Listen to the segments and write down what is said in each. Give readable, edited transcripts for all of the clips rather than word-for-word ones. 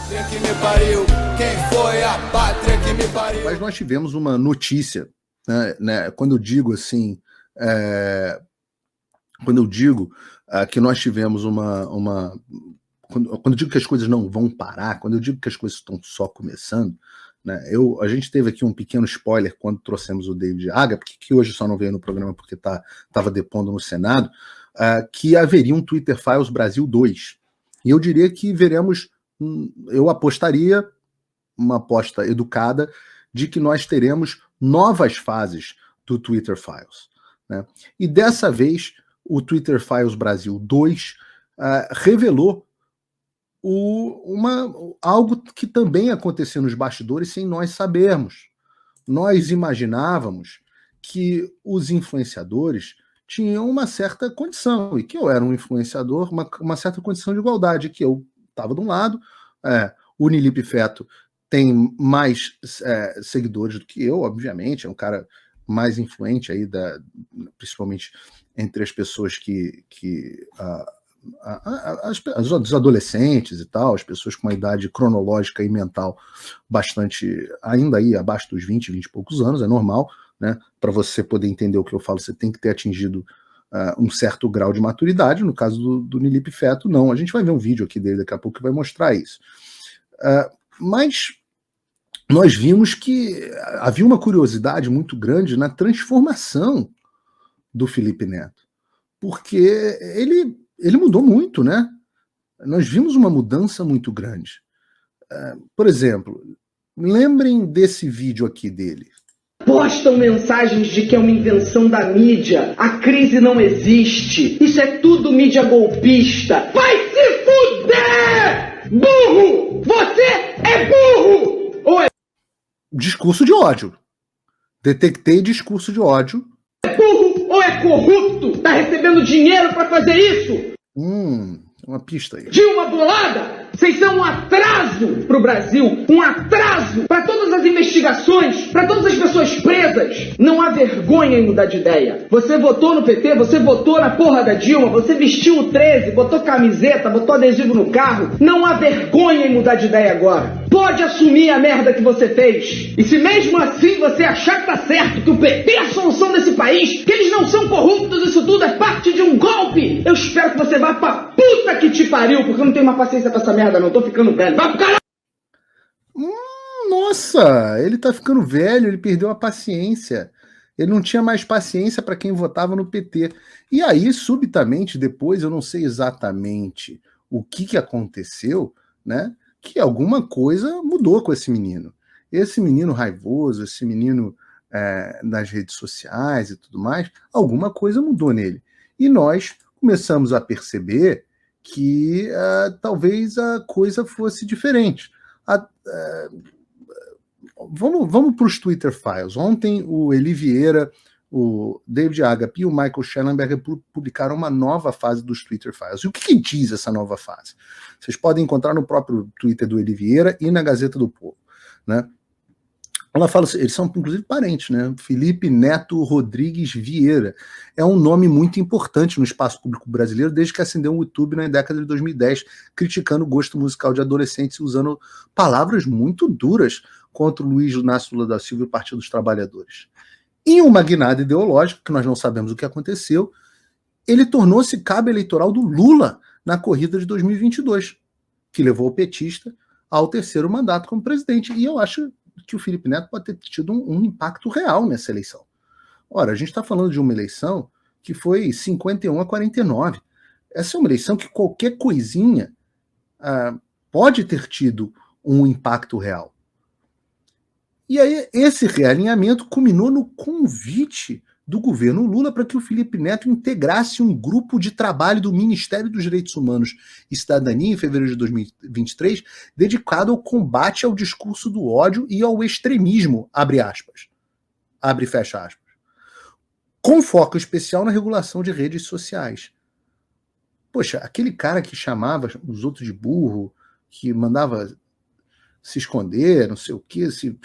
Que me pariu, quem foi a pátria que me pariu? Mas nós tivemos uma notícia, né, quando eu digo assim, quando eu digo que nós tivemos quando eu digo que as coisas não vão parar, quando eu digo que as coisas estão só começando, né, a gente teve aqui um pequeno spoiler quando trouxemos o David Aga, que hoje só não veio no programa porque estava depondo no Senado, que haveria um Twitter Files Brasil 2. E eu diria que veremos, eu apostaria, uma aposta educada, de que nós teremos novas fases do Twitter Files, né? E dessa vez, o Twitter Files Brasil 2 revelou algo que também aconteceu nos bastidores sem nós sabermos. Nós imaginávamos que os influenciadores tinham uma certa condição, e que eu era um influenciador, uma certa condição de igualdade, que eu estava de um lado, o Nilip Feto tem mais seguidores do que eu, obviamente, é um cara mais influente aí, principalmente entre as pessoas os adolescentes e tal, as pessoas com uma idade cronológica e mental bastante, ainda aí abaixo dos 20 e poucos anos, é normal, né? Para você poder entender o que eu falo, você tem que ter atingido um certo grau de maturidade. No caso do Nilip Feto, não. A gente vai ver um vídeo aqui dele daqui a pouco que vai mostrar isso. Mas nós vimos que havia uma curiosidade muito grande na transformação do Felipe Neto, porque ele mudou muito, né? Nós vimos uma mudança muito grande. Por exemplo, lembrem desse vídeo aqui dele. Postam mensagens de que é uma invenção da mídia. A crise não existe. Isso é tudo mídia golpista. Vai se fuder! Burro! Você é burro! Ou é discurso de ódio. Detectei discurso de ódio. É burro ou é corrupto? Tá recebendo dinheiro pra fazer isso? Uma pista aí. Dilma Bolada! Vocês são um atraso pro Brasil, um atraso para todas as investigações, para todas as pessoas presas. Não há vergonha em mudar de ideia. Você votou no PT, você votou na porra da Dilma, você vestiu o 13, botou camiseta, botou adesivo no carro. Não há vergonha em mudar de ideia agora. Pode assumir a merda que você fez. E se mesmo assim você achar que tá certo, que o PT é a solução desse país, que eles não são corruptos, isso tudo é parte de um golpe, eu espero que você vá pra puta que te pariu, porque eu não tenho mais paciência pra essa merda não, tô ficando velho. Vai pro caralho! Nossa, ele tá ficando velho, ele perdeu a paciência. Ele não tinha mais paciência para quem votava no PT. E aí, subitamente, depois, eu não sei exatamente o que aconteceu, né? Que alguma coisa mudou com esse menino. Esse menino raivoso, esse menino nas redes sociais e tudo mais, alguma coisa mudou nele. E nós começamos a perceber que talvez a coisa fosse diferente. Vamos para os Twitter Files. Ontem o Eli Vieira, o David Agape e o Michael Schellenberger publicaram uma nova fase dos Twitter Files. E o que diz essa nova fase? Vocês podem encontrar no próprio Twitter do Eli Vieira e na Gazeta do Povo, né? Ela fala, eles são inclusive parentes, né? Felipe Neto Rodrigues Vieira é um nome muito importante no espaço público brasileiro desde que acendeu o YouTube na década de 2010, criticando o gosto musical de adolescentes e usando palavras muito duras contra o Luiz Inácio Lula da Silva e o Partido dos Trabalhadores. Em uma guinada ideológica, que nós não sabemos o que aconteceu, ele tornou-se cabo eleitoral do Lula na corrida de 2022, que levou o petista ao terceiro mandato como presidente. E eu acho que o Felipe Neto pode ter tido um impacto real nessa eleição. Ora, a gente está falando de uma eleição que foi 51-49. Essa é uma eleição que qualquer coisinha pode ter tido um impacto real. E aí, esse realinhamento culminou no convite do governo Lula para que o Felipe Neto integrasse um grupo de trabalho do Ministério dos Direitos Humanos e Cidadania em fevereiro de 2023, dedicado ao combate ao discurso do ódio e ao extremismo, abre aspas, abre e fecha aspas, com foco especial na regulação de redes sociais. Poxa, aquele cara que chamava os outros de burro, que mandava se esconder, não sei o quê, se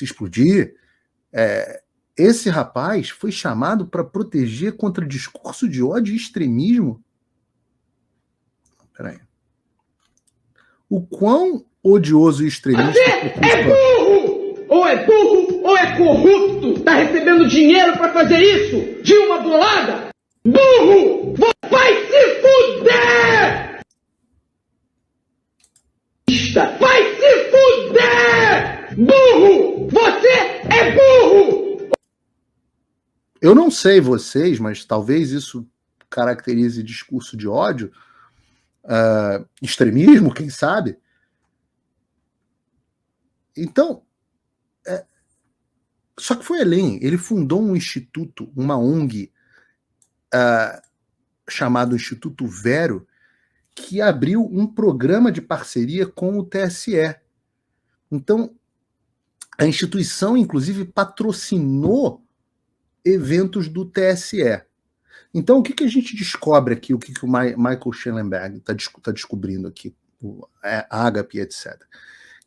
explodir, esse rapaz foi chamado para proteger contra discurso de ódio e extremismo? Peraí. o quão odioso e extremista... Você é burro! Ou é burro ou é corrupto! Tá recebendo dinheiro pra fazer isso? De uma bolada? Burro! Vai se fuder! Vai se fuder! Burro! Você é burro! Eu não sei vocês, mas talvez isso caracterize discurso de ódio, extremismo, quem sabe? Então, só que foi além. Ele fundou um instituto, uma ONG, chamado Instituto Vero, que abriu um programa de parceria com o TSE. Então, a instituição, inclusive, patrocinou eventos do TSE. Então, o que a gente descobre aqui, o que o Michael Schellenberg está descobrindo aqui, a Agape, etc.,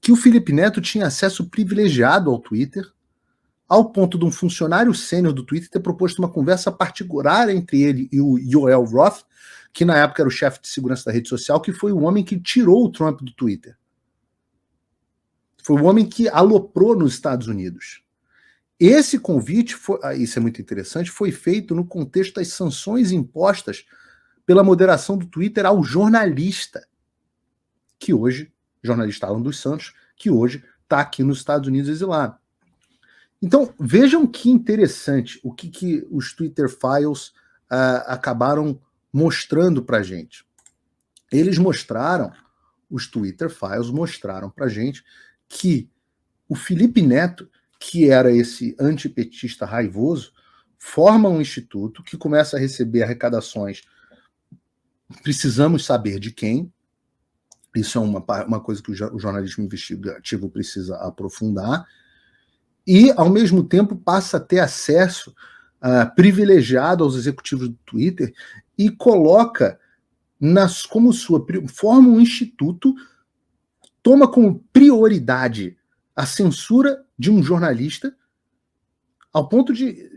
que o Felipe Neto tinha acesso privilegiado ao Twitter, ao ponto de um funcionário sênior do Twitter ter proposto uma conversa particular entre ele e o Joel Roth, que na época era o chefe de segurança da rede social, que foi o homem que tirou o Trump do Twitter. Foi o homem que aloprou nos Estados Unidos. Esse convite, isso é muito interessante, foi feito no contexto das sanções impostas pela moderação do Twitter ao jornalista, jornalista Alan dos Santos, que hoje está aqui nos Estados Unidos exilado. Então, vejam que interessante o que os Twitter Files acabaram mostrando para a gente. Os Twitter Files mostraram para a gente que o Felipe Neto, que era esse antipetista raivoso, forma um instituto que começa a receber arrecadações. Precisamos saber de quem. Isso é uma coisa que o jornalismo investigativo precisa aprofundar. E, ao mesmo tempo, passa a ter acesso privilegiado aos executivos do Twitter e coloca como forma um instituto, toma como prioridade a censura de um jornalista, ao ponto de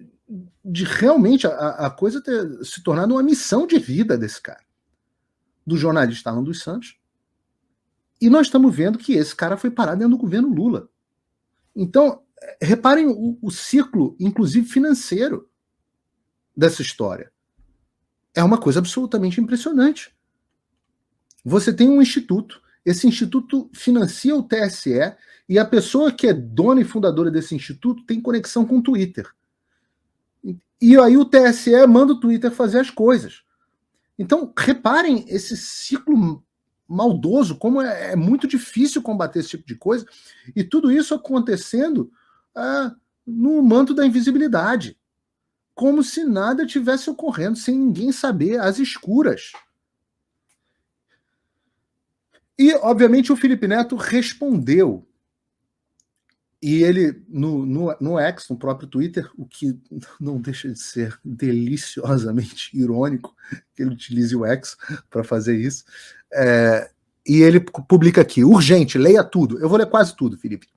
realmente a coisa ter se tornado uma missão de vida desse cara, do jornalista Alan dos Santos. E nós estamos vendo que esse cara foi parar dentro do governo Lula. Então, reparem o ciclo, inclusive financeiro, dessa história. É uma coisa absolutamente impressionante. Você tem um instituto, esse instituto financia o TSE, e a pessoa que é dona e fundadora desse instituto tem conexão com o Twitter. E aí o TSE manda o Twitter fazer as coisas. Então, reparem esse ciclo maldoso, como é muito difícil combater esse tipo de coisa, e tudo isso acontecendo no manto da invisibilidade, como se nada tivesse ocorrendo, sem ninguém saber, às escuras. E, obviamente, o Felipe Neto respondeu. E ele, no X, no próprio Twitter, o que não deixa de ser deliciosamente irônico, que ele utilize o X para fazer isso, e ele publica aqui, urgente, leia tudo. Eu vou ler quase tudo, Felipe.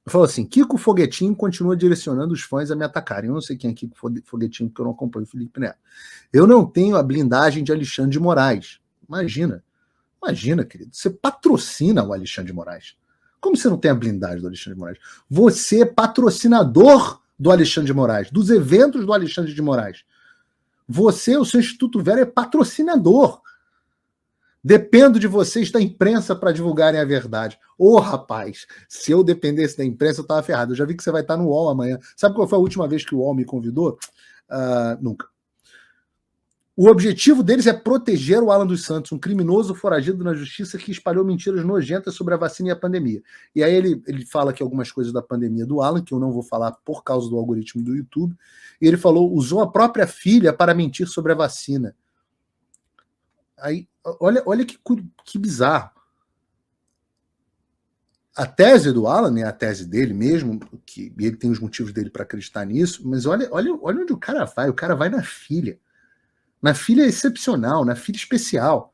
Ele falou assim, Kiko Foguetinho continua direcionando os fãs a me atacarem. Eu não sei quem é Kiko Foguetinho, porque eu não acompanho o Felipe Neto. Eu não tenho a blindagem de Alexandre de Moraes. Imagina, querido, você patrocina o Alexandre de Moraes. Como você não tem a blindagem do Alexandre de Moraes? Você é patrocinador do Alexandre de Moraes, dos eventos do Alexandre de Moraes. Você, o seu Instituto Vero, é patrocinador. Dependo de vocês da imprensa para divulgarem a verdade. Rapaz, se eu dependesse da imprensa, eu estava ferrado. Eu já vi que você vai estar no UOL amanhã. Sabe qual foi a última vez que o UOL me convidou? Nunca. O objetivo deles é proteger o Alan dos Santos, um criminoso foragido na justiça que espalhou mentiras nojentas sobre a vacina e a pandemia. E aí ele fala aqui algumas coisas da pandemia do Alan, que eu não vou falar por causa do algoritmo do YouTube. E ele falou, usou a própria filha para mentir sobre a vacina. Aí, olha que bizarro. A tese do Alan, né, a tese dele mesmo, que ele tem os motivos dele para acreditar nisso, mas olha onde o cara vai na filha. Na filha excepcional, na filha especial.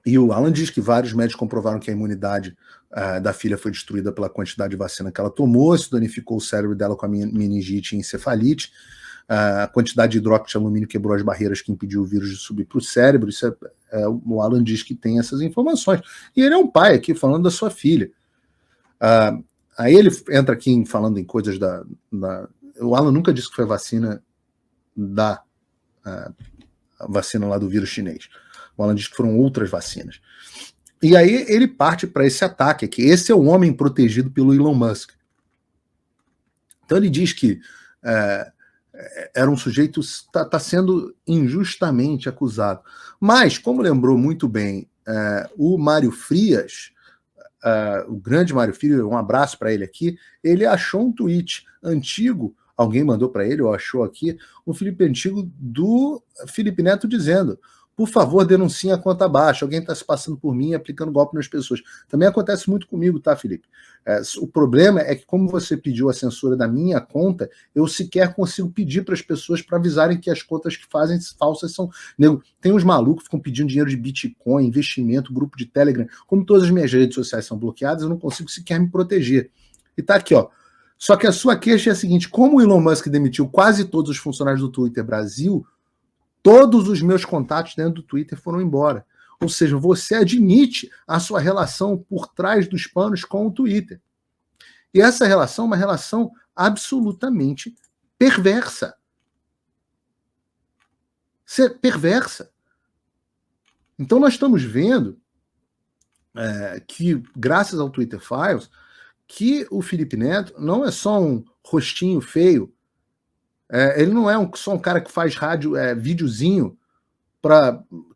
E o Alan diz que vários médicos comprovaram que a imunidade da filha foi destruída pela quantidade de vacina que ela tomou, isso danificou o cérebro dela com a meningite e encefalite. a quantidade de hidróxido de alumínio quebrou as barreiras que impediu o vírus de subir para o cérebro. Isso o Alan diz que tem essas informações. E ele é um pai aqui falando da sua filha. Aí ele entra aqui falando em coisas da... O Alan nunca disse que foi a vacina a vacina lá do vírus chinês. O Alan diz que foram outras vacinas. E aí ele parte para esse ataque aqui. Esse é o homem protegido pelo Elon Musk. Então ele diz que era um sujeito, está sendo injustamente acusado. Mas, como lembrou muito bem o Mário Frias, o grande Mário Frias, um abraço para ele aqui, ele achou um tweet antigo, alguém mandou para ele, ou achou aqui, um Felipe antigo do Felipe Neto dizendo: por favor, denunciem a conta baixa, alguém está se passando por mim aplicando golpe nas pessoas. Também acontece muito comigo, tá, Felipe? O problema é que, como você pediu a censura da minha conta, eu sequer consigo pedir para as pessoas para avisarem que as contas que fazem falsas são... Tem uns malucos que ficam pedindo dinheiro de Bitcoin, investimento, grupo de Telegram. Como todas as minhas redes sociais são bloqueadas, eu não consigo sequer me proteger. E tá aqui, ó. Só que a sua queixa é a seguinte: como o Elon Musk demitiu quase todos os funcionários do Twitter Brasil, todos os meus contatos dentro do Twitter foram embora. Ou seja, você admite a sua relação por trás dos panos com o Twitter. E essa relação é uma relação absolutamente perversa. Perversa. Então nós estamos vendo que, graças ao Twitter Files, que o Felipe Neto não é só um rostinho feio, ele não é só um cara que faz videozinho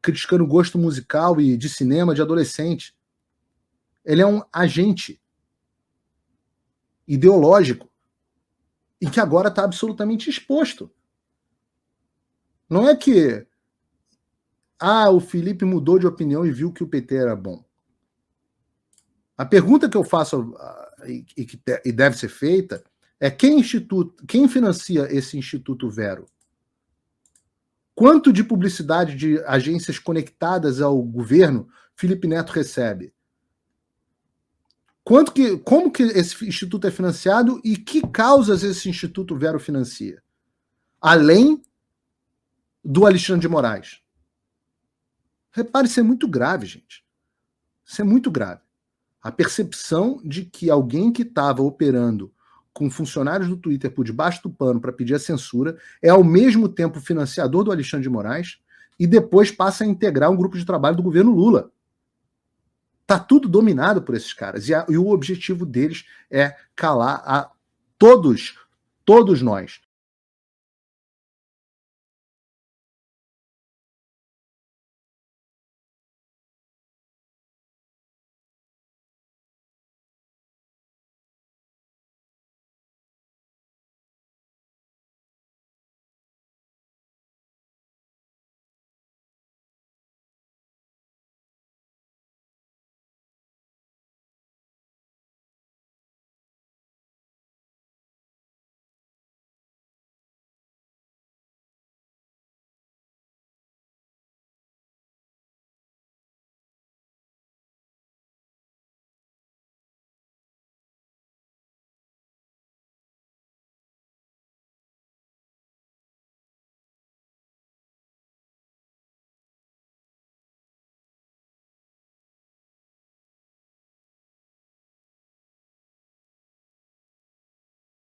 criticando o gosto musical e de cinema de adolescente. Ele é um agente ideológico e que agora está absolutamente exposto. Não é que o Felipe mudou de opinião e viu que o PT era bom. A pergunta que eu faço e deve ser feita é: quem financia esse Instituto Vero? Quanto de publicidade de agências conectadas ao governo Felipe Neto recebe? Como que esse instituto é financiado e que causas esse Instituto Vero financia? Além do Alexandre de Moraes. Repare, isso é muito grave, gente. Isso é muito grave. A percepção de que alguém que estava operando com funcionários do Twitter por debaixo do pano para pedir a censura é ao mesmo tempo financiador do Alexandre de Moraes e depois passa a integrar um grupo de trabalho do governo Lula. Está tudo dominado por esses caras. E o objetivo deles é calar a todos nós.